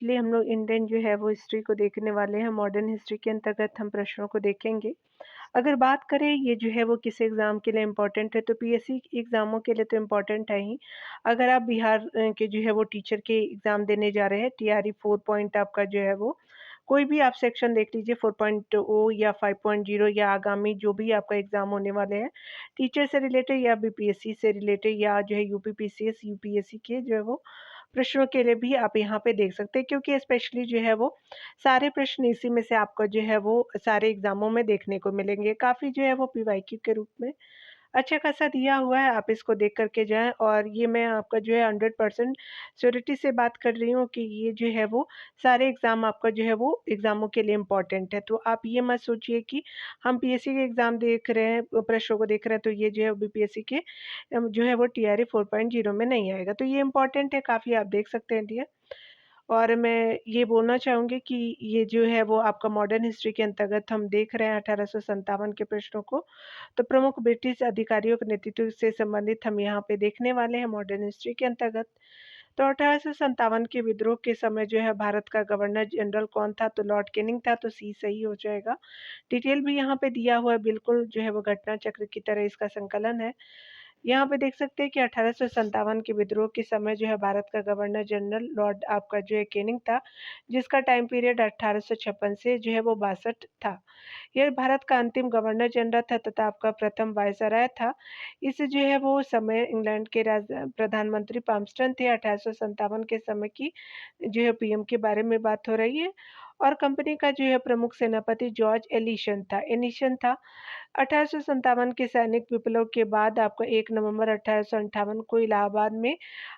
लिए हम लोग इंडियन जो है वो हिस्ट्री को देखने वाले हैं। मॉडर्न हिस्ट्री के अंतर्गत हम प्रश्नों को देखेंगे। अगर बात करें ये जो है वो किस एग्ज़ाम के लिए इम्पोर्टेंट है, तो पीएससी एग्ज़ामों के लिए तो इम्पोर्टेंट है ही। अगर आप बिहार के जो है वो टीचर के एग्ज़ाम देने जा रहे हैं, टीआरई 4 पॉइंट आपका जो है वो कोई भी आप सेक्शन देख लीजिए, 4.0 या 5.0 या आगामी जो भी आपका एग्ज़ाम होने वाले हैं, टीचर से रिलेटेड या बीपीएससी से रिलेटेड या जो है यूपी पीसीएस, यूपीएससी के जो है वो प्रश्नों के लिए भी आप यहाँ पे देख सकते हैं, क्योंकि स्पेशली जो है वो सारे प्रश्न इसी में से आपको जो है वो सारे एग्ज़ामों में देखने को मिलेंगे। काफ़ी जो है वो पीवाईक्यू के रूप में अच्छा खासा दिया हुआ है, आप इसको देख कर के जाएँ। और ये मैं आपका जो है 100% श्योरिटी से बात कर रही हूँ कि ये जो है वो सारे एग्ज़ाम आपका जो है वो एग्ज़ामों के लिए इम्पोर्टेंट है। तो आप ये मत सोचिए कि हम पीएससी के एग्ज़ाम देख रहे हैं, प्रश्नों को देख रहे हैं, तो ये जो है बीपीएससी के जो है वो टीआरई 4.0 में नहीं आएगा। तो ये इम्पोर्टेंट है, काफ़ी आप देख सकते हैं डियर। और मैं ये बोलना चाहूँगी कि ये जो है वो आपका मॉडर्न हिस्ट्री के अंतर्गत हम देख रहे हैं 1857 के प्रश्नों को। तो प्रमुख ब्रिटिश अधिकारियों के नेतृत्व से संबंधित हम यहाँ पे देखने वाले हैं मॉडर्न हिस्ट्री के अंतर्गत। तो 1857 के विद्रोह के समय जो है भारत का गवर्नर जनरल कौन था? तो लॉर्ड कैनिंग था, तो सी सही हो जाएगा। डिटेल भी यहाँ पे दिया हुआ है, बिल्कुल जो है वो घटना चक्र की तरह इसका संकलन है। यहाँ पे देख सकते हैं कि 1857 के विद्रोह के समय जो है भारत का गवर्नर जनरल लॉर्ड आपका जो है कैनिंग था, जिसका टाइम पीरियड 1856 से जो है वो 62 था। यह भारत का अंतिम गवर्नर जनरल था तथा आपका प्रथम वायसराय था। इस जो है वो समय इंग्लैंड के प्रधानमंत्री पामस्टन थे। 1857 के समय की जो है पीएम के बारे में बात हो रही है। और कंपनी का जो है प्रमुख सेनापति जॉर्ज एनिशन था। 1857 के सैनिक विप्लव के बाद आपको 1 नवंबर 1858 को इलाहाबाद में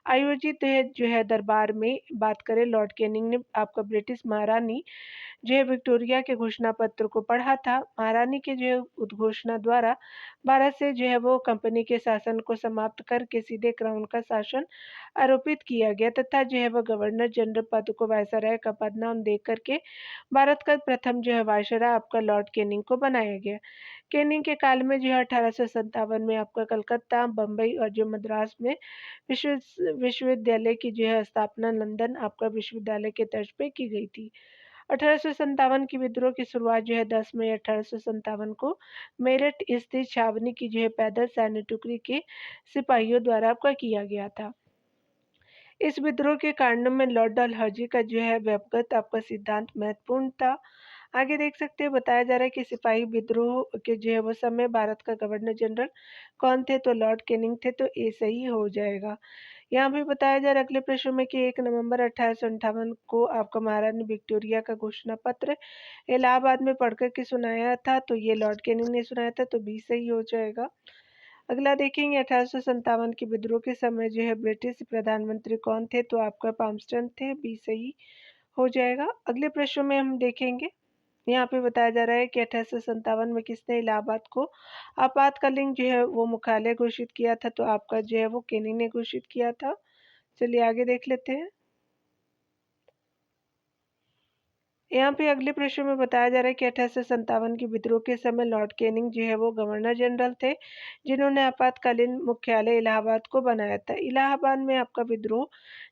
आयोजित जो है दरबार में बात करें, लॉर्ड कैनिंग ने आपका ब्रिटिश महारानी जो है विक्टोरिया के घोषणा पत्र को पढ़ा था। महारानी के जो है उद्घोषणा द्वारा भारत से जो है वो कंपनी के शासन को समाप्त करके सीधे क्राउन का शासन आरोपित किया गया तथा जो है वो गवर्नर जनरल पद को वायसराय का पद नाम दे करके भारत का प्रथम जो है वायसराय आपका लॉर्ड कैनिंग को बनाया गया। कैनिंग के काल में जो है 1857 में आपका कलकत्ता, बम्बई और जो मद्रास में विश्वविद्यालय की जो है स्थापना लंदन आपका विश्वविद्यालय के तर्ज पे की गई थी। 1857 की विद्रोह की शुरुआत जो है 10 मई 1857 को मेरठ स्थित छावनी की जो है पैदल सैन्य टुकड़ी के सिपाहियों द्वारा आपका किया गया था। इस विद्रोह के कारणों में लॉर्ड डलहौजी का जो है व्यक्तिगत आपका सिद्धांत महत्वपूर्ण था। आगे देख सकते हैं, बताया जा रहा है कि सिपाही विद्रोह के जो है वो समय भारत का गवर्नर जनरल कौन थे? तो लॉर्ड कैनिंग थे, तो ए सही हो जाएगा। यहाँ भी बताया जा रहा है अगले प्रश्न में कि 1 नवंबर 1858 को आपका महारानी विक्टोरिया का घोषणा पत्र इलाहाबाद में पढ़ कर के सुनाया था, तो ये लॉर्ड कैनिंग ने सुनाया था, तो बी सही हो जाएगा। अगला देखेंगे 1857 के विद्रोह के समय जो है ब्रिटिश प्रधानमंत्री कौन थे? तो आपका पामस्टन थे, बी सही हो जाएगा। अगले प्रश्न में हम देखेंगे, यहाँ पे बताया जा रहा है कि 1857 में किसने इलाहाबाद को आपातकालीन जो है वो मुख्यालय घोषित किया था? तो आपका जो है वो कैनिंग ने घोषित किया था। चलिए आगे देख लेते हैं। यहाँ पे अगले प्रश्न में बताया जा रहा है कि 1857 के विद्रोह के समय लॉर्ड कैनिंग जो है वो गवर्नर जनरल थे, जिन्होंने आपातकालीन मुख्यालय इलाहाबाद को बनाया था। इलाहाबाद में आपका विद्रोह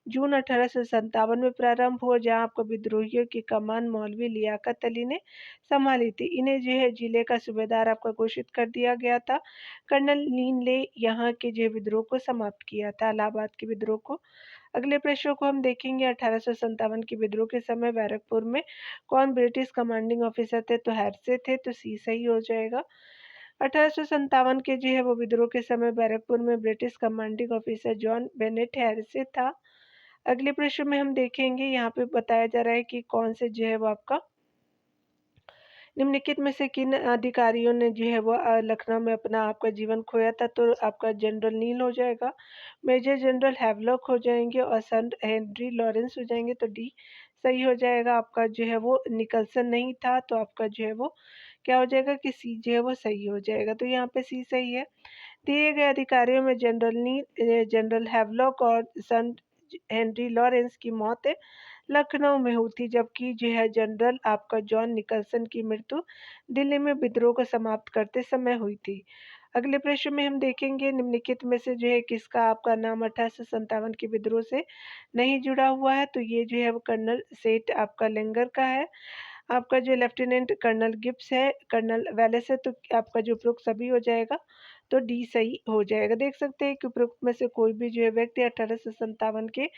जून 1857 में प्रारंभ हुआ, जहाँ आपको विद्रोहियों की कमान मौलवी लियाकत अली ने संभाली थी। इन्हें जो है जिले का सूबेदार आपका घोषित कर दिया गया था। कर्नल लीन ने यहाँ के जो विद्रोह को समाप्त किया था, इलाहाबाद के विद्रोह को। अगले प्रश्न को हम देखेंगे, 1857 के विद्रोह के समय बैरकपुर में कौन ब्रिटिश कमांडिंग ऑफिसर थे? तो हैरसे थे, तो सी सही हो जाएगा। 1857 के जो है वो विद्रोह के समय बैरकपुर में British commanding officer John Bennett Hearsey था। अगले प्रश्न में हम देखेंगे, यहाँ पे बताया जा रहा है कि कौन से जो है वो आपका निम्नलिखित में से किन अधिकारियों ने जो है वो लखनऊ में अपना आपका जीवन खोया था? तो आपका जनरल नील हो जाएगा, मेजर जनरल हैवलॉक हो जाएंगे और सर हेनरी लॉरेंस हो जाएंगे, तो डी सही हो जाएगा। आपका जो है वो निकलसन नहीं था, तो आपका जो है वो क्या हो जाएगा कि सी जो है वो सही हो जाएगा। तो यहाँ पे सी सही है। दिए गए अधिकारियों में जनरल नील, जनरल हैवलॉक और सन हेनरी लॉरेंस की मौत लखनऊ में हुई थी, जबकि जो है जनरल आपका जॉन निकलसन की मृत्यु दिल्ली में विद्रोह को समाप्त करते समय हुई थी। अगले प्रश्न में हम देखेंगे निम्नलिखित में से जो है किसका आपका नाम 1857 के विद्रोह से नहीं जुड़ा हुआ है, तो ये जो है वो कर्नल सेठ आपका लेंगर का है। आपका जो लेफ्टिनेंट कर्नल गिब्स है, कर्नल वेलेस है, तो आपका जो उपरोक्त सभी हो जाएगा, तो डी सही हो जाएगा। देख सकते हैं कि उपरोक्त में से कोई भी जो है व्यक्ति 1857 के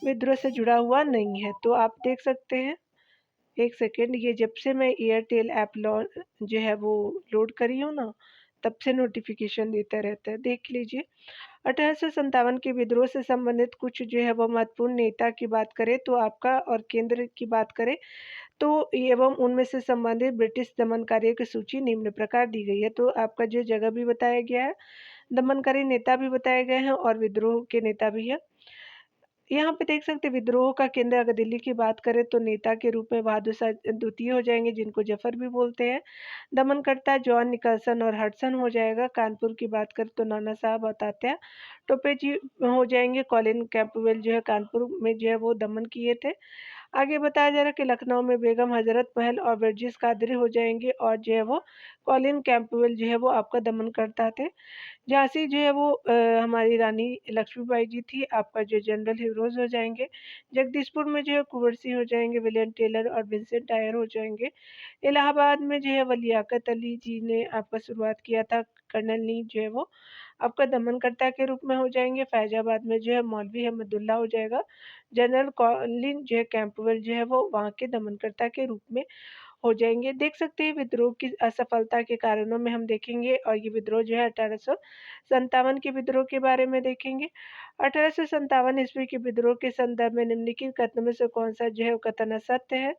विद्रोह से जुड़ा हुआ नहीं है। तो आप देख सकते हैं, एक सेकेंड, ये जब से मैं एयरटेल ऐप जो है वो लोड करी हूँ ना, तब से नोटिफिकेशन देता रहता है। देख लीजिए, 1857 के विद्रोह से संबंधित कुछ जो है वो महत्वपूर्ण नेता की बात करें तो आपका, और केंद्र की बात करें तो एवं उनमें से संबंधित ब्रिटिश दमनकारियों की सूची निम्न प्रकार दी गई है। तो आपका जो जगह भी बताया गया है, दमनकारी नेता भी बताए गए हैं और विद्रोह के नेता भी है। यहाँ पे देख सकते हैं विद्रोह का केंद्र, अगर दिल्ली की बात करें तो नेता के रूप में बहादुर शाह द्वितीय हो जाएंगे, जिनको जफर भी बोलते हैं। दमनकर्ता जॉन निकलसन और हडसन हो जाएगा। कानपुर की बात करें तो नाना साहब और तात्या टोपे जी हो जाएंगे। कॉलिन कैंपबेल जो है कानपुर में जो है वो दमन किए थे। आगे बताया जा रहा है कि लखनऊ में बेगम हजरत महल और वर्जिस कादरी हो जाएंगे, और जो है वो कॉलिन कैंपबेल जो है वो आपका दमन करता थे। झांसी जो है वो हमारी रानी लक्ष्मीबाई जी थी, आपका जो जनरल हीरोज हो जाएंगे। जगदीशपुर में जो है कुंवर सिंह हो जाएंगे, विलियम टेलर और विंसेंट टायर हो जाएंगे। इलाहाबाद में जो है वो लियाकत अली जी ने आपका शुरुआत किया था। कर्नल नी जो है वो आपका दमनकर्ता के रूप में हो जाएंगे। फैजाबाद में जो है मौलवी अहमदुल्ला हो जाएगा। जनरल कॉलिन जो है कैंपबेल जो है वो वहाँ के दमनकर्ता के रूप में हो जाएंगे। देख सकते हैं विद्रोह की असफलता के कारणों में हम देखेंगे, और ये विद्रोह जो है 1857 के विद्रोह के बारे में देखेंगे। 1857 ईस्वी के विद्रोह के संदर्भ में निम्नलिखित कथनों में से कौन सा जो है वो कथन असत्य है।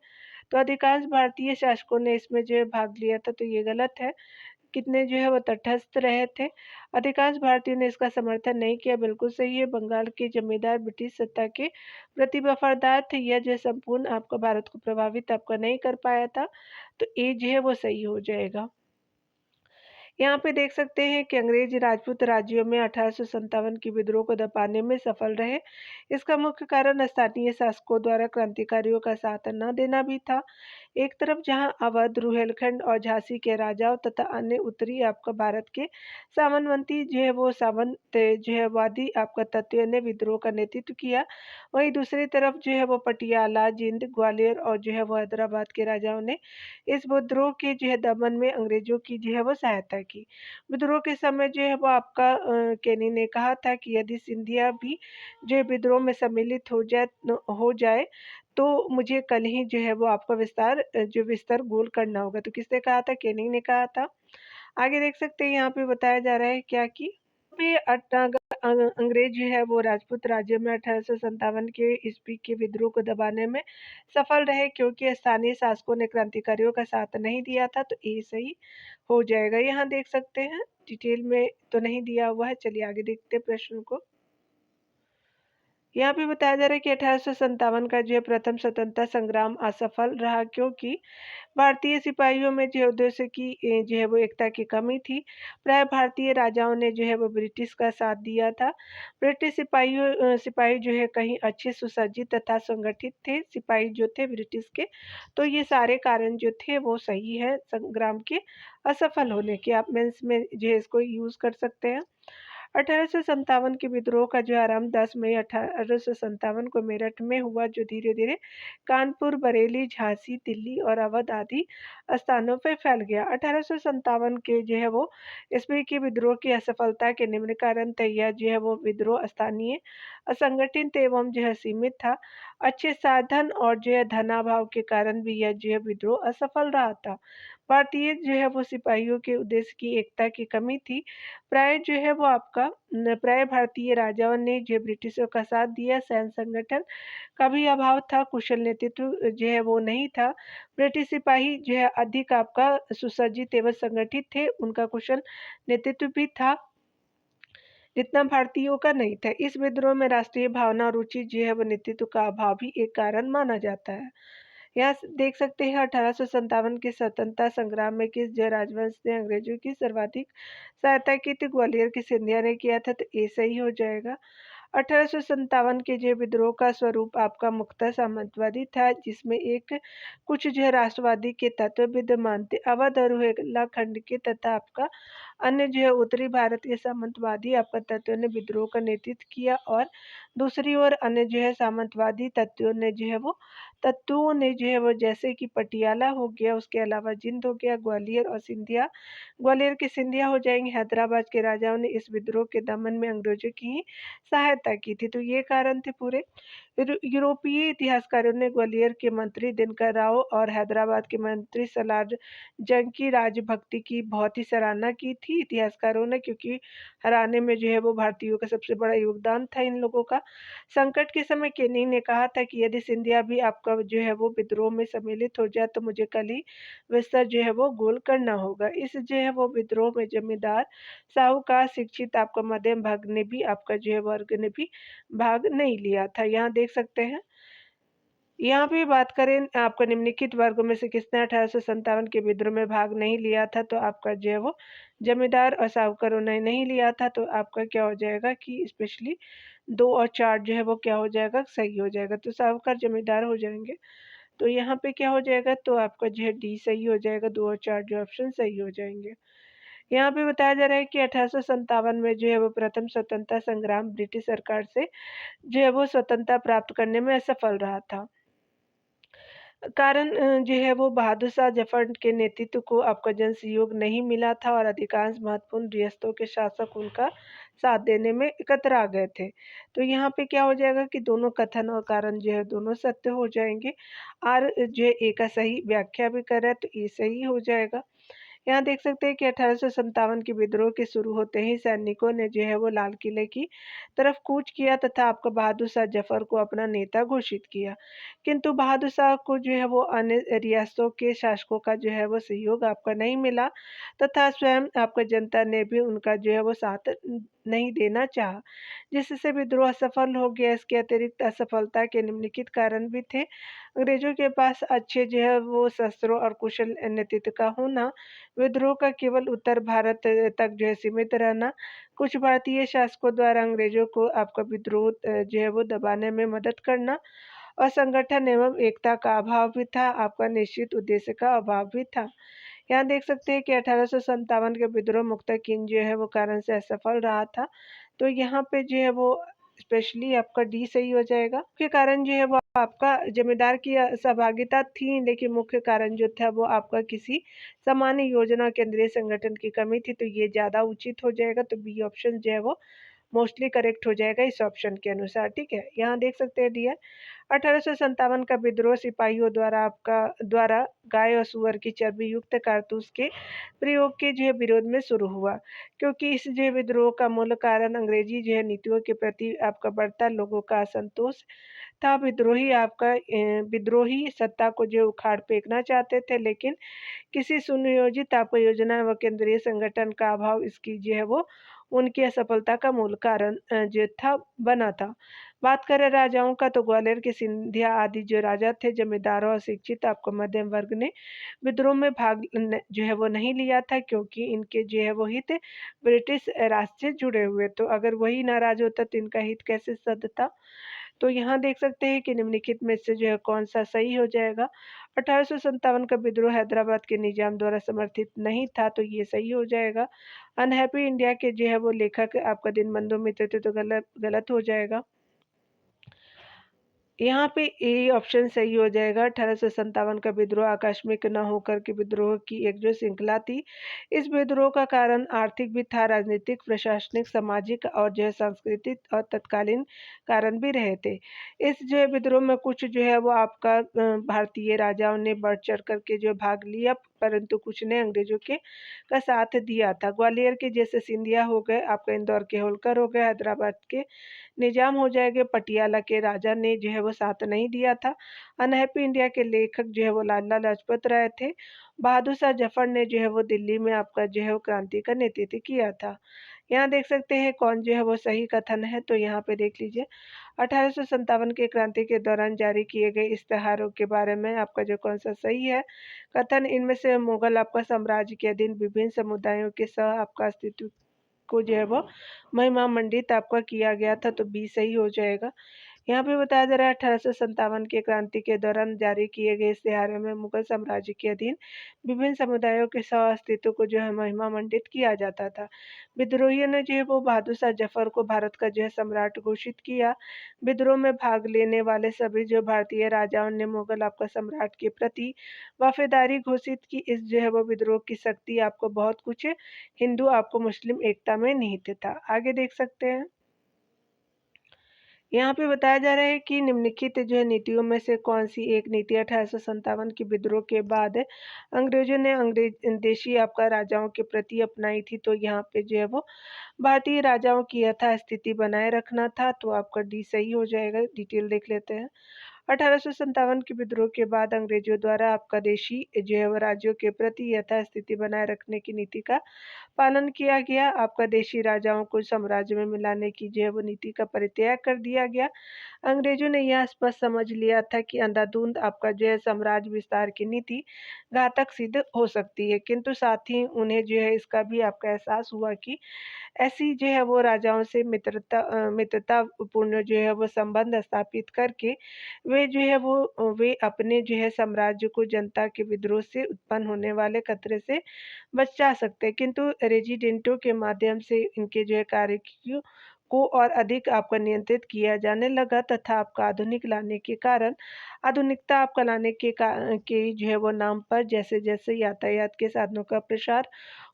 तो अधिकांश भारतीय शासकों ने इसमें जो है भाग लिया था, तो ये गलत है। कितने जो है वो तटस्थ रहे थे। अधिकांश भारतीयों ने इसका समर्थन नहीं किया, बिल्कुल सही है। बंगाल के जमींदार ब्रिटिश सत्ता के प्रति वफादार थे, यह जो संपूर्ण आपका भारत को प्रभावित आपका नहीं कर पाया था, तो ये जो है वो सही हो जाएगा। यहाँ पे देख सकते हैं कि अंग्रेज राजपूत राज्यों में 1857 की विद्रोह को दबाने में सफल रहे। इसका मुख्य कारण स्थानीय शासकों द्वारा क्रांतिकारियों का साथ न देना भी था। एक तरफ जहां अवध, रुहेलखंड और झांसी के राजाओं तथा अन्य उत्तरी आपका भारत के सामंतवती जो है वो सामंत जो है वादी आपका तत्व ने विद्रोह का नेतृत्व किया, वहीं दूसरी तरफ जो है वो पटियाला, जिंद, ग्वालियर और जो है वो हैदराबाद के राजाओं ने इस विद्रोह के जो है दमन में अंग्रेजों की जो है वो सहायता की। विद्रोह के समय जो है वो आपका केनी ने कहा था कि यदि सिंधिया भी जो है विद्रोह में सम्मिलित हो जाए तो मुझे कल ही जो है वो आपका जो विस्तार गोल करना होगा। तो किसने कहा था? केनिंग ने कहा था। आगे देख सकते हैं, यहाँ पे बताया जा रहा है क्या कि पे अंग्रेज जो है वो राजपूत राज्य में 1857 के ईस्वी के विद्रोह को दबाने में सफल रहे, क्योंकि स्थानीय शासकों ने क्रांतिकारियों का साथ नहीं दिया था, तो ये सही हो जाएगा। यहाँ देख सकते हैं, डिटेल में तो नहीं दिया हुआ है। चलिए आगे देखते हैं प्रश्न को। यहाँ पे बताया जा रहा है कि 1857 का जो है प्रथम स्वतंत्रता संग्राम असफल रहा, क्योंकि भारतीय सिपाहियों में जो उद्देश्य की जो है वो एकता की कमी थी। प्राय भारतीय राजाओं ने जो है वो ब्रिटिश का साथ दिया था। ब्रिटिश सिपाही जो है कहीं अच्छे सुसज्जित तथा संगठित थे, सिपाही जो थे ब्रिटिश के। तो ये सारे कारण जो थे वो सही है संग्राम के असफल होने के। आप मेंस में जो है इसको यूज कर सकते हैं। 1857 के विद्रोह का जो आरंभ 10 मई 1857 को मेरठ में हुआ, जो धीरे धीरे कानपुर, बरेली, झांसी, दिल्ली और अवध आदि स्थानों पर फैल गया। 1857 के जो है वो ईस्वी के विद्रोह की असफलता के निम्न कारण थे। यह जो है वो विद्रोह स्थानीय, असंगठित एवं जो है सीमित था। अच्छे साधन और जो है धनाभाव के कारण भी यह जो है विद्रोह असफल रहा था। भारतीय जो है वो सिपाहियों के उद्देश्य की एकता की कमी थी। प्राय जो है वो आपका प्राय भारतीय राजाओं ने जो ब्रिटिशों का साथ दिया। सैन्य संगठन का भी अभाव था, कुशल नेतृत्व जो है वो नहीं था। ब्रिटिश सिपाही जो है अधिक आपका सुसज्जित एवं संगठित थे, उनका कुशल नेतृत्व भी था, जितना भारतीयों का नहीं था। इस विद्रोह में राष्ट्रीय भावना और रुचि जो है वो नेतृत्व का अभाव भी एक कारण माना जाता है। यहाँ देख सकते हैं 1857 के स्वतंत्रता संग्राम में किस जय राजवंश ने अंग्रेजों की सर्वाधिक सहायता की थी? ग्वालियर की सिंधिया ने किया था, तो ये सही हो जाएगा। 1857 के जय विद्रोह का स्वरूप आपका मुख्यतः सामंतवादी था, जिसमें एक कुछ जो है राष्ट्रवादी के तत्व विद्यमान थे। अवध और रुहेला खंड के तथा आपका अन्य जो है उत्तरी भारतीय सामंतवादी आपका तत्वों ने विद्रोह का नेतृत्व किया और दूसरी ओर अन्य जो है सामंतवादी तत्वों ने जो है वो जैसे कि पटियाला हो गया, उसके अलावा जिंद हो गया, ग्वालियर के सिंधिया हो जाएंगे। हैदराबाद के राजाओं ने इस विद्रोह के दमन में अंग्रेजों की ही सहायता की थी। तो ये कारण थे पूरे। यूरोपीय इतिहासकारों ने ग्वालियर के मंत्री दिनकर राव और हैदराबाद के मंत्री सलार जंग की राजभक्ति की बहुत ही सराहना की थी इतिहासकारों ने, क्योंकि हराने में जो है वो भारतीयों का सबसे बड़ा योगदान था इन लोगों का। संकट के समय केनी ने कहा था कि यदि सिंधिया भी आपका जो है वो विद्रोह में सम्मिलित हो जाए तो मुझे कल ही विस्तार जो है वो गोल करना होगा। इस जो है वो विद्रोह में जमींदार, साहूकार, शिक्षित आपका मध्यम वर्ग ने भी भाग नहीं लिया था। यहाँ देख सकते हैं, यहाँ पे बात करें आपका निम्नलिखित वर्गों में से किसने 1857 के विद्रोह में भाग नहीं लिया था, तो आपका जो है वो जमींदार और साहूकारों ने नहीं लिया था। तो आपका क्या हो जाएगा कि स्पेशली 2 और 4 जो है वो क्या हो जाएगा, सही हो जाएगा। तो साहूकार जमींदार हो जाएंगे। तो यहाँ पे क्या हो जाएगा, तो आपका जो है डी सही हो जाएगा, 2 और 4 जो ऑप्शन सही हो जाएंगे। यहाँ पे बताया जा रहा है कि 1857 में जो है वो प्रथम स्वतंत्रता संग्राम ब्रिटिश सरकार से जो है वो स्वतंत्रता प्राप्त करने में असफल रहा था। कारण जो है वो बहादुर शाह जफर के नेतृत्व को आपका जन सहयोग नहीं मिला था और अधिकांश महत्वपूर्ण रियासतों के शासक उनका साथ देने में कतरा गए थे। तो यहाँ पे क्या हो जाएगा कि दोनों कथन और कारण जो है दोनों सत्य हो जाएंगे। और जो है ए का सही व्याख्या भी कर रहा है तो ये सही हो जाएगा। यहाँ देख सकते हैं कि 1857 के विद्रोह के शुरू होते ही सैनिकों ने जो है वो लाल किले की तरफ कूच किया तथा आपका बहादुर शाह जफर को अपना नेता घोषित किया। किंतु बहादुर शाह को जो है वो अन्य रियासतों के शासकों का जो है वो सहयोग आपका नहीं मिला तथा स्वयं आपका जनता ने भी उनका जो है वो साथ नहीं देना चाहा, जिससे विद्रोह असफल हो गया। इसके अतिरिक्त असफलता के निम्नलिखित कारण भी थे। अंग्रेजों के पास अच्छे जो है वो शस्त्रों और कुशल नेतृत्व का होना, विद्रोह का केवल उत्तर भारत तक जो है सीमित रहना, कुछ भारतीय शासकों द्वारा अंग्रेजों को आपका विद्रोह जो है वो दबाने में मदद करना और संगठन एवं एकता का अभाव भी था, आपका निश्चित उद्देश्य का अभाव भी था। यहाँ देख सकते हैं कि 1857 के विद्रोह मुक्ता किन जो है वो कारण से असफल रहा था। तो यहाँ पे जो है वो स्पेशली आपका डी सही हो जाएगा। मुख्य कारण जो है वो आपका जमींदार की सहभागिता थी, लेकिन मुख्य कारण जो था वो आपका किसी सामान्य योजना केंद्रीय संगठन की कमी थी। तो ये ज्यादा उचित हो जाएगा। तो बी ऑप्शन जो है वो मोस्टली करेक्ट हो जाएगा इस ऑप्शन के अनुसार। ठीक है, यहाँ देख सकते हैं डियर 1857 का विद्रोह सिपाहियों द्वारा गाय और सुअर की चर्बी युक्त कारतूस के प्रयोग के जो है विरोध में शुरू हुआ, क्योंकि इस जो है विद्रोह का मूल कारण अंग्रेजी जो है नीतियों के प्रति आपका बढ़ता लोगों का असंतोष था। विद्रोही सत्ता को जो उखाड़ फेंकना चाहते थे, लेकिन किसी सुनियोजित आपको योजना व केंद्रीय संगठन का अभाव इसकी जो है वो उनकी असफलता का मूल कारण जो था बना था। बात करें राजाओं का, तो ग्वालियर के सिंधिया आदि जो राजा थे, जमींदारों और शिक्षित आपको मध्यम वर्ग ने विद्रोह में भाग जो है वो नहीं लिया था, क्योंकि इनके जो है वो हित ब्रिटिश राज से जुड़े हुए। तो अगर वही नाराज होता तो इनका हित कैसे सधता। तो यहाँ देख सकते हैं कि निम्नलिखित में से जो है कौन सा सही हो जाएगा। 1857 का विद्रोह हैदराबाद के निजाम द्वारा समर्थित नहीं था, तो ये सही हो जाएगा। अनहैप्पी इंडिया के जो है वो लेखक आपका दीनबंधु मित्र थे, तो गलत हो जाएगा। यहाँ पे ए ऑप्शन सही हो जाएगा। 1857 का विद्रोह आकस्मिक न होकर के विद्रोह की एक जो श्रृंखला थी। इस विद्रोह का कारण आर्थिक भी था, राजनीतिक, प्रशासनिक, सामाजिक और जो है सांस्कृतिक और तत्कालीन कारण भी रहे थे। इस जो है विद्रोह में कुछ जो है वो आपका भारतीय राजाओं ने बढ़ चढ़ करके जो भाग लिया, परंतु कुछ ने अंग्रेजों के का साथ दिया था। ग्वालियर के जैसे सिंधिया हो गए, आपका इंदौर के होलकर हो गए, हैदराबाद के निजाम हो जाएंगे, पटियाला के राजा ने जो है वो साथ नहीं दिया था। अनहैप्पी इंडिया के लेखक जो है वो लाला लाजपत राय थे। बहादुर शाह जफर ने जो है वो दिल्ली में आपका जो है वो क्रांति का नेतृत्व किया था। यहाँ देख सकते हैं कौन जो है वो सही कथन है। तो यहाँ पे देख लीजिए 1857 के क्रांति के दौरान जारी किए गए इश्तेहारों के बारे में आपका जो कौन सा सही है कथन। इनमें से मुगल आपका साम्राज्य के अधीन विभिन्न समुदायों के सह आपका अस्तित्व को जो है वो महिमा मंडित आपका किया गया था, तो बी सही हो जाएगा। यहाँ पे बताया जा रहा है 1857 की क्रांति के दौरान जारी किए गए इश्तिहार में मुगल साम्राज्य के अधीन विभिन्न समुदायों के सह-अस्तित्व को जो है महिमामंडित किया जाता था। विद्रोहियों ने जो है वो बहादुर शाह जफर को भारत का जो है सम्राट घोषित किया। विद्रोह में भाग लेने वाले सभी जो भारतीय राजाओं ने मुगल आपका सम्राट के प्रति वफ़ादारी घोषित की। इस जो है वो विद्रोह की शक्ति आपको बहुत कुछ हिंदू आपको मुस्लिम एकता में निहित था। आगे देख सकते हैं। यहाँ पे बताया जा रहा है कि निम्नलिखित जो है नीतियों में से कौन-सी एक नीति 1857 के विद्रोह के बाद अंग्रेज़ों ने देशी आपका राजाओं के प्रति अपनाई थी। तो यहाँ पे जो है वो भारतीय राजाओं की यथास्थिति बनाए रखना था, तो आपका डी सही हो जाएगा। डिटेल देख लेते हैं। 1857 के विद्रोह के बाद अंग्रेजों द्वारा आपका देशी जो है वो राज्यों के प्रति यथास्थिति बनाए रखने की नीति का पालन किया गया। आपका देशी राजाओं को साम्राज्य में मिलाने की जो है वो नीति का परित्याग कर दिया गया। अंग्रेजों ने यह स्पष्ट समझ लिया था कि अंधाधुंध आपका जो है साम्राज्य विस्तार की नीति घातक सिद्ध हो सकती है, किंतु साथ ही उन्हें जो है इसका भी आपका एहसास हुआ कि ऐसी जो है वो राजाओं से मित्रतापूर्ण जो है वो संबंध स्थापित करके वे जो है वो वे अपने जो है साम्राज्य को जनता के विद्रोह से उत्पन्न होने वाले खतरे से बचा सकते हैं, किंतु रेजिडेंटों के माध्यम से इनके जो है कार्य को और अधिक आपका नियंत्रित किया जाने लगा तथा आपका आधुनिक लाने के कारण आधुनिकता आपका लाने के जो है वो नाम पर जैसे-जैसे यातायात के साधनों का प्रसार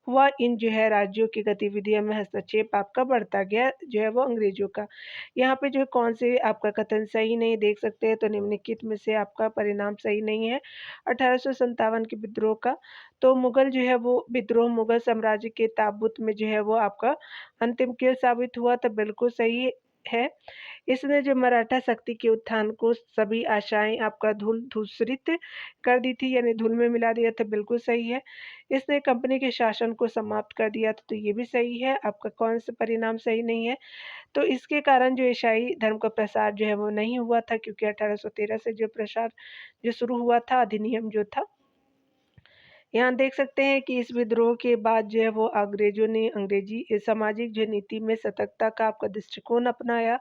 हुआ, इन जो है राज्यों की गतिविधियों में हस्तक्षेप आपका बढ़ता गया जो है वो अंग्रेजों का। यहाँ पे जो है कौन से आपका कथन सही नहीं देख सकते हैं, तो निम्नलिखित में से आपका परिणाम सही नहीं है 1857 के विद्रोह का। तो मुगल जो है वो विद्रोह मुगल साम्राज्य के ताबूत में जो है वो आपका अंतिम कील साबित हुआ, तो बिल्कुल सही है। इसने जो मराठा शक्ति के उत्थान को सभी आशाएँ आपका धूसरित कर दी थी, यानी धूल में मिला दिया था, बिल्कुल सही है। इसने कंपनी के शासन को समाप्त कर दिया था, तो ये भी सही है। आपका कौन-सा परिणाम सही नहीं है? तो इसके कारण जो ईसाई धर्म का प्रसार जो है वो नहीं हुआ था, क्योंकि 1813 से जो प्रसार जो शुरू हुआ था, अधिनियम जो था, यहाँ देख सकते हैं कि इस विद्रोह के बाद जो है वो अंग्रेजों ने अंग्रेजी सामाजिक जो नीति में सतर्कता का आपका दृष्टिकोण अपनाया।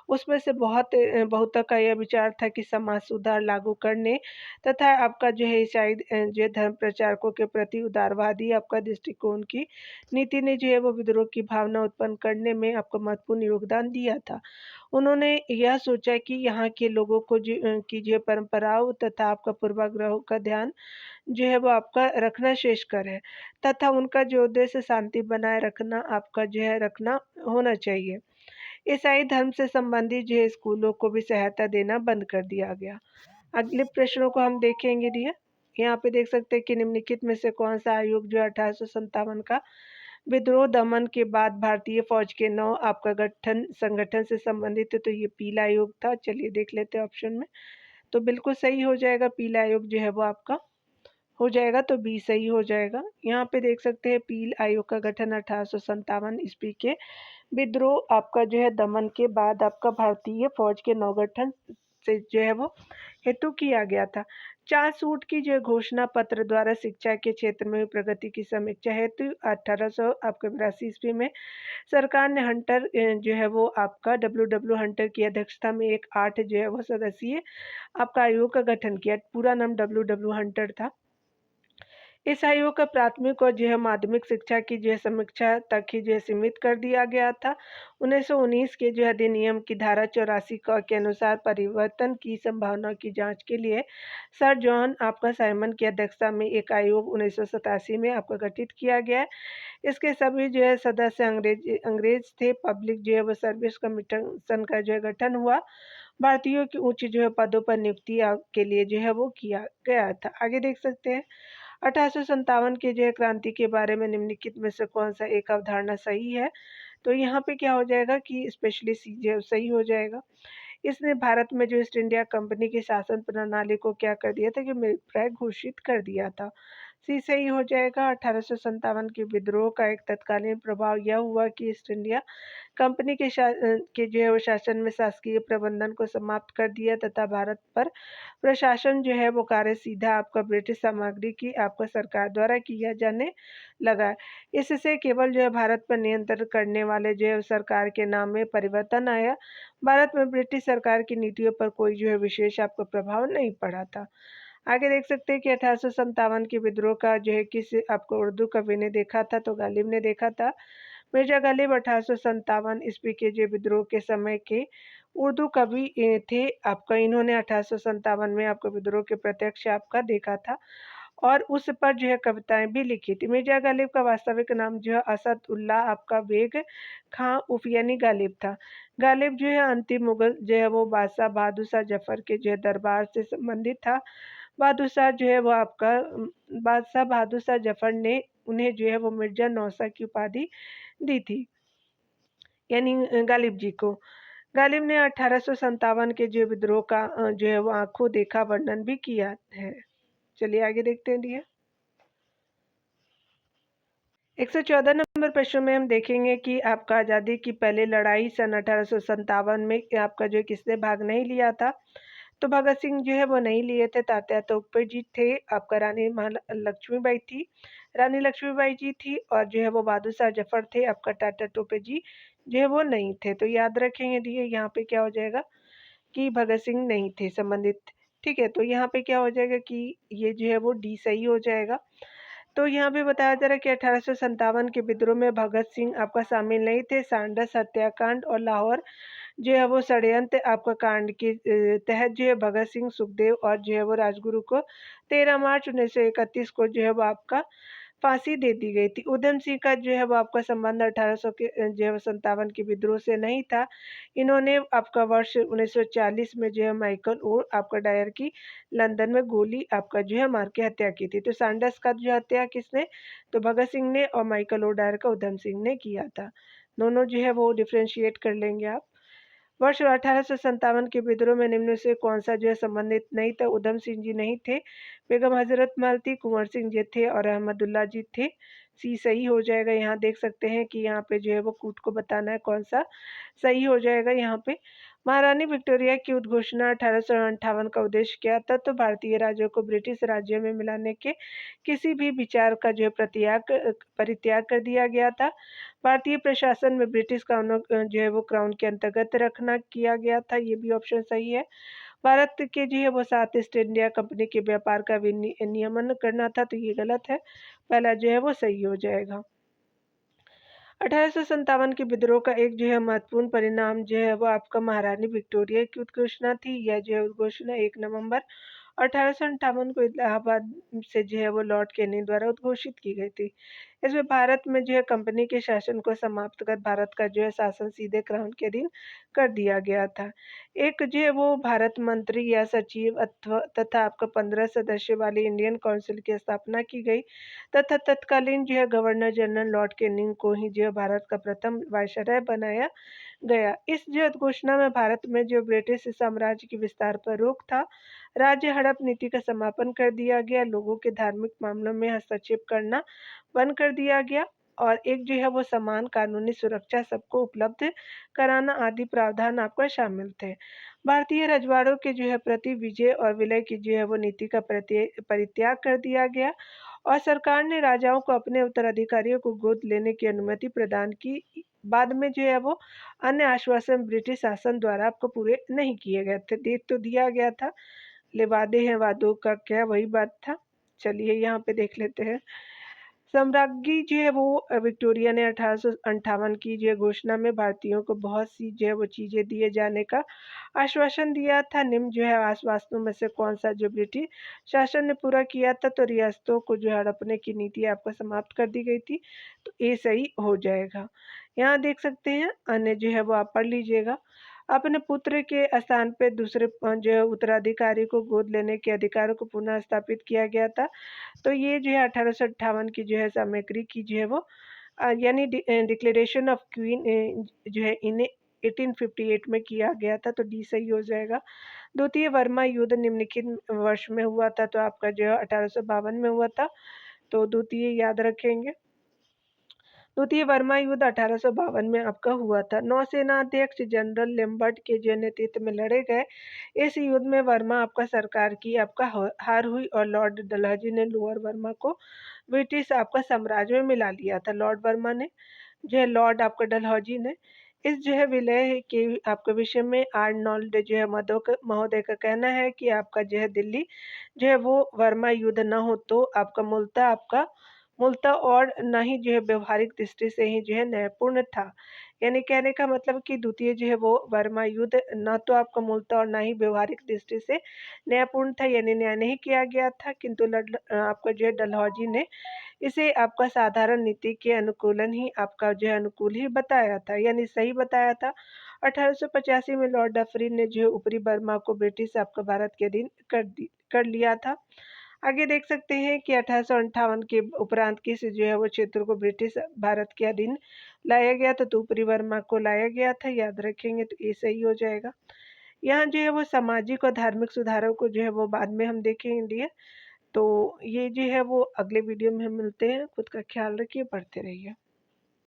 उसमें से बहुतों का यह विचार था कि समाज सुधार लागू करने तथा आपका जो है ईसाई जो है धर्म प्रचारकों के प्रति उदारवादी आपका दृष्टिकोण की नीति ने जो है वो विद्रोह की भावना उत्पन्न करने में आपको महत्वपूर्ण योगदान दिया था। उन्होंने यह सोचा कि यहाँ के लोगों को की जो परंपराओं तथा आपका पूर्वाग्रहों का ध्यान जो है वो आपका रखना श्रेयस्कर है तथा उनका जो उद्देश्य शांति बनाए रखना आपका जो है रखना होना चाहिए। ईसाई धर्म से संबंधित जो है स्कूलों को भी सहायता देना बंद कर दिया गया। अगले प्रश्नों को हम देखेंगे दिया। यहाँ पे देख सकते हैं कि निम्नलिखित में से कौन सा आयोग जो 1857 का विद्रोह दमन के बाद भारतीय फौज के नौ आपका गठन संगठन से संबंधित है, तो ये पीला आयोग था। चलिए देख लेते हैं ऑप्शन में। तो बिल्कुल सही हो जाएगा, पीला आयोग जो है वो आपका हो जाएगा, तो बी सही हो जाएगा। यहाँ पे देख सकते हैं पील आयोग का गठन 1857 ईस्वी के विद्रोह आपका जो है दमन के बाद आपका भारतीय फौज के नवगठन से जो है वो हेतु किया गया था। चार्ल्स की जो घोषणा पत्र द्वारा शिक्षा के क्षेत्र में हुई प्रगति की समीक्षा हेतु 1800 आपका 82 ईस्वी में सरकार ने हंटर जो है वो आपका डब्ल्यू हंटर की अध्यक्षता में एक 8 जो है वो सदस्यीय आपका आयोग का गठन किया। पूरा नाम डब्ल्यू हंटर था। इस आयोग का प्राथमिक और जो है माध्यमिक शिक्षा की जो है समीक्षा तक ही जो है सीमित कर दिया गया था। 1919 के जो है अधिनियम की धारा 84 के अनुसार परिवर्तन की संभावना की जांच के लिए सर जॉन आपका साइमन की अध्यक्षता में एक आयोग 1987 में आपका गठित किया गया है। इसके सभी जो है सदस्य अंग्रेज थे। पब्लिक जो है वो सर्विस कमीशन का जो है गठन हुआ। भारतीयों की उच्च जो है पदों पर नियुक्ति के लिए जो है वो किया गया था। आगे देख सकते हैं 1857 के जो है क्रांति के बारे में निम्नलिखित में से कौन सा एक अवधारणा सही है? तो यहाँ पे क्या हो जाएगा कि स्पेशली सी जो है सही हो जाएगा। इसने भारत में जो ईस्ट इंडिया कंपनी की शासन प्रणाली को क्या कर दिया था कि मित्रवत घोषित कर दिया था। सी सही हो जाएगा। 1857 के विद्रोह का एक तत्कालीन प्रभाव यह हुआ कि ईस्ट इंडिया कंपनी के जो है वो शासन में शासकीय प्रबंधन को समाप्त कर दिया तथा भारत पर प्रशासन जो है वो कार्य सीधा आपका ब्रिटिश सामग्री की आपका सरकार द्वारा किया जाने लगा। इससे केवल जो है भारत पर नियंत्रण करने वाले जो है सरकार के नाम में परिवर्तन आया। भारत में ब्रिटिश सरकार की नीतियों पर कोई जो है विशेष आपका प्रभाव नहीं पड़ा था। आगे देख सकते हैं कि 1857 के विद्रोह का जो है किस आपको उर्दू कवि ने देखा था, तो गालिब ने देखा था। मिर्जा गालिब 1857 ईस्वी के जो विद्रोह के समय के उर्दू कवि थे आपका। इन्होंने 1857 में आपका विद्रोह के प्रत्यक्ष आपका देखा था और उस पर जो है कविताएं भी लिखी थी। मिर्जा गालिब का वास्तविक नाम जो है असद उल्लाह आपका बेग खां उर्फ यानी गालिब था। गालिब जो है अंतिम मुगल जो है वो बादशाह बहादुर शाह जफर के जो है दरबार से संबंधित था। बहादुर शाह जो है वो आपका बादशाह बहादुर शाह जफर ने उन्हें जो है वो मिर्जा नौसा की उपाधि दी थी, यानी गालिब जी को। गालिब ने 1857 के जो विद्रोह का जो है वो आंखों देखा वर्णन भी किया है। चलिए आगे देखते हैं डियर। 114 नंबर प्रश्न में हम देखेंगे कि आपका आज़ादी की पहली लड़ाई सन 1857 में आपका जो किसने भाग नहीं लिया था, तो भगत सिंह जो है वो नहीं लिए थे। तात्या तोपे जी थे, आपका रानी लक्ष्मीबाई थी, रानी लक्ष्मीबाई जी थी और जो है वो बहादुर शाह जफर थे, आपका टाटा टोपे जी जो है वो नहीं थे। तो याद रखेंगे दिए यहाँ पे क्या हो जाएगा कि भगत सिंह नहीं थे संबंधित। ठीक है, तो यहाँ पे क्या हो जाएगा कि ये जो है वो डी सही हो जाएगा। तो यहाँ पे बताया जा रहा है कि 1857 के विद्रोह में भगत सिंह आपका शामिल नहीं थे। सांडस हत्याकांड और लाहौर जो है वो षड्यंत्र आपका कांड के तहत जो है भगत सिंह, सुखदेव और जो है वो राजगुरु को 13 मार्च 1931 को जो है वो आपका फांसी दे दी गई थी। उधम सिंह का जो है वो आपका संबंध 1800 के जो है 57 के विद्रोह से नहीं था। इन्होंने आपका वर्ष 1940 में जो है माइकल और आपका डायर की लंदन में गोली आपका जो है मार के हत्या की थी। तो सैंडर्स का जो हत्या किसने, तो भगत सिंह ने, और माइकल और डायर का उधम सिंह ने किया था। दोनों जो है वो डिफ्रेंशिएट कर लेंगे आप। वर्ष 1857 के विद्रोह में निम्न से कौन सा जो है संबंधित नहीं था, उधम सिंह जी नहीं थे, बेगम हजरत महल थी, कुंवर सिंह जी थे और अहमदुल्ला जी थे। सी सही हो जाएगा। यहाँ देख सकते हैं कि यहाँ पे जो है वो कूट को बताना है कौन सा सही हो जाएगा। यहाँ पे महारानी विक्टोरिया की उद्घोषणा 1858 का उद्देश्य क्या था, तो भारतीय राज्यों को ब्रिटिश राज्यों में मिलाने के किसी भी विचार का जो है परित्याग कर दिया गया था। भारतीय प्रशासन में ब्रिटिश कानून जो है वो क्राउन के अंतर्गत रखना किया गया था, ये भी ऑप्शन सही है। भारत के जो है वो साथ ईस्ट इंडिया कंपनी के व्यापार का नियमन करना था, तो ये गलत है। पहला जो है वो सही हो जाएगा। 1857 के विद्रोह का एक जो है महत्वपूर्ण परिणाम जो है वो आपका महारानी विक्टोरिया की उद्घोषणा थी। यह जो है उद्घोषणा 1 नवंबर 1858 को इलाहाबाद से जो है वो लॉर्ड केनी द्वारा उद्घोषित की गई थी। इसमें भारत में जो है कंपनी के शासन को समाप्त कर भारत का जो है शासन सीधे क्राउन के अधीन कर दिया गया था। एक जो है वो भारत मंत्री या सचिव अथवा तथा आपका 15 सदस्य वाली इंडियन काउंसिल की स्थापना की गई तथा तत्कालीन जो है गवर्नर जनरल लॉर्ड केनिंग को ही जो है भारत का प्रथम वायसराय बनाया गया। इस जो घोषणा में भारत में जो ब्रिटिश साम्राज्य के विस्तार पर रोक था, राज्य हड़प नीति का समापन कर दिया गया, लोगों के धार्मिक मामलों में हस्तक्षेप करना बंद कर दिया गया और एक जो है वो समान कानूनी सुरक्षा सबको उपलब्ध कराना आदि प्रावधान आपका शामिल थे। भारतीय रजवाड़ों के जो है प्रति विजय और विलय की जो है वो नीति का परित्याग कर दिया गया और सरकार ने राजाओं को अपने उत्तराधिकारियों को गोद लेने की अनुमति प्रदान की। बाद में जो है वो अन्य आश्वासन ब्रिटिश शासन द्वारा आपको पूरे नहीं किए गए थे। दे तो दिया गया था, ले वादे हैं वादों का क्या, वही बात था। चलिए यहाँ पे देख लेते हैं। सम्राज्ञी जो है वो विक्टोरिया ने 1858 की जो घोषणा में भारतीयों को बहुत सी जो है वो चीज़ें दिए जाने का आश्वासन दिया था। निम्न जो है आश्वासनों में से कौन सा जो ब्रिटिश शासन ने पूरा किया था, तो रियासतों को जो हड़पने की नीति आपको समाप्त कर दी गई थी, तो ये सही हो जाएगा। यहाँ देख सकते हैं, अन्य जो है वो आप पढ़ लीजिएगा। अपने पुत्र के स्थान पे दूसरे जो है उत्तराधिकारी को गोद लेने के अधिकार को पुनः स्थापित किया गया था। तो ये जो है 1858 की जो है सामग्री की जो है वो यानी डिक्लेरेशन ऑफ क्वीन जो है इन्हें 1858 में किया गया था, तो डी सही हो जाएगा। द्वितीय वर्मा युद्ध निम्नलिखित वर्ष में हुआ था, तो आपका जो है 1852 में हुआ था। तो द्वितीय याद रखेंगे। द्वितीय बर्मा युद्ध 1852 में आपका हुआ था। नौसेना अध्यक्ष जनरल लिम्बर्ट के जो नेतृत्व में लड़े गए इस युद्ध में बर्मा आपका सरकार की आपका हार हुई और लॉर्ड डलहौजी ने लोअर बर्मा को ब्रिटिश आपका साम्राज्य में मिला लिया था। लॉर्ड बर्मा ने जो है लॉर्ड आपका डलहौजी ने इस जो है विलय के आपके विषय में आर्नोल्ड जो है महोदय का कहना है कि आपका जो है दिल्ली जो है वो बर्मा युद्ध न हो तो मूलतः और न ही जो है व्यवहारिक दृष्टि से ही जो है न्यायपूर्ण था। यानी कहने का मतलब कि द्वितीय जो है वो बर्मा युद्ध न तो आपका मूलतः और न ही व्यवहारिक दृष्टि से न्यायपूर्ण था, यानी न्याय नहीं किया गया था, किंतु आपका जो है डलहौजी ने इसे आपका साधारण नीति के अनुकूलन ही आपका जो है अनुकूल ही बताया था, यानी सही बताया था। 1885 में लॉर्ड डफरिन ने जो है ऊपरी बर्मा को ब्रिटिश आपका भारत के अधीन कर लिया था। आगे देख सकते हैं कि 1858 के उपरांत किस जो है वो क्षेत्र को ब्रिटिश भारत के अधीन लाया गया था, तो ऊपरी बर्मा को लाया गया था, याद रखेंगे तो ये सही हो जाएगा। यहाँ जो है वो सामाजिक और धार्मिक सुधारों को जो है वो बाद में हम देखेंगे। तो ये जो है वो अगले वीडियो में हम मिलते हैं। खुद का ख्याल रखिए, पढ़ते रहिए।